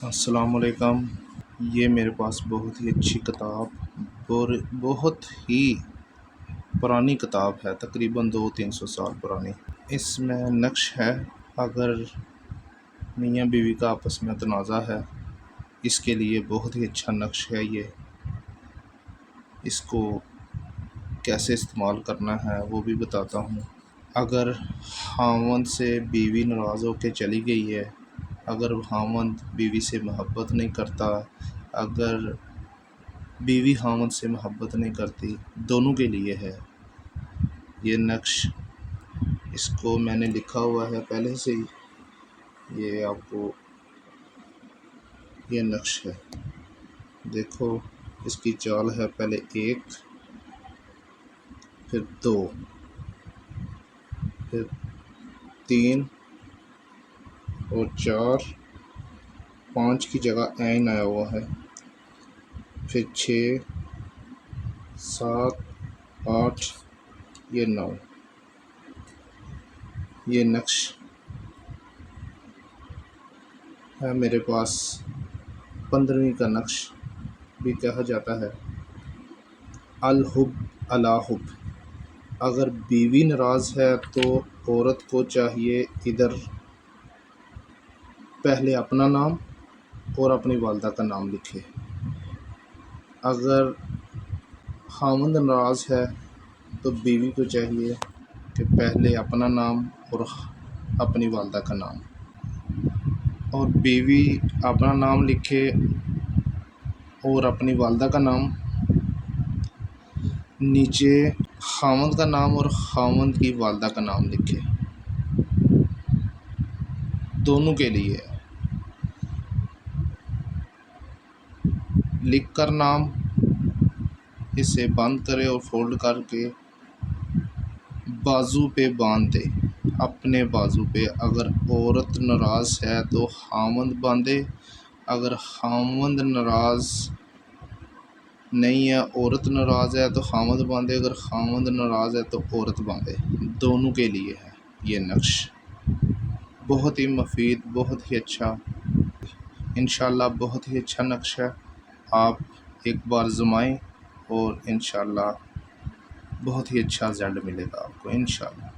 السلام علیکم۔ یہ میرے پاس بہت ہی اچھی کتاب اور بہت ہی پرانی کتاب ہے، تقریباً 200-300 سال پرانی۔ اس میں نقش ہے، اگر میاں بیوی کا آپس میں تنازع ہے، اس کے لیے بہت ہی اچھا نقش ہے یہ۔ اس کو کیسے استعمال کرنا ہے وہ بھی بتاتا ہوں۔ اگر خاوند سے بیوی ناراض ہو کے چلی گئی ہے، اگر خاوند بیوی سے محبت نہیں کرتا، اگر بیوی خاوند سے محبت نہیں کرتی، دونوں کے لیے ہے یہ نقش۔ اس کو میں نے لکھا ہوا ہے پہلے سے ہی، یہ آپ کو یہ نقش ہے، دیکھو اس کی چال ہے، پہلے 1، پھر 2، پھر 3 اور 4، 5 کی جگہ عین آیا ہوا ہے، پھر 6، 7، 8، یہ 9۔ یہ نقش ہے میرے پاس۔ 15ویں کا نقش بھی کہا جاتا ہے، الحب علی حب۔ اگر بیوی ناراض ہے تو عورت کو چاہیے ادھر پہلے اپنا نام اور اپنی والدہ کا نام لکھے۔ اگر خاوند ناراض ہے تو بیوی کو چاہیے کہ پہلے اپنا نام اور اپنی والدہ کا نام، اور بیوی اپنا نام لکھے اور اپنی والدہ کا نام، نیچے خاوند کا نام اور خاوند کی والدہ کا نام لکھے، دونوں کے لیے لکھ کر نام اسے بند کرے اور فولڈ کر کے بازو پہ باندھ دے، اپنے بازو پہ۔ اگر عورت ناراض ہے تو خاوند باندھے، اگر خاوند ناراض نہیں ہے، عورت ناراض ہے تو خاوند باندھے، اگر خاوند ناراض ہے تو عورت باندھے، دونوں کے لیے ہے یہ نقش۔ بہت ہی مفید، بہت ہی اچھا، انشاءاللہ بہت ہی اچھا نقش ہے۔ آپ ایک بار آزمائیں اور انشاءاللہ بہت ہی اچھا رزلٹ ملے گا آپ کو انشاءاللہ۔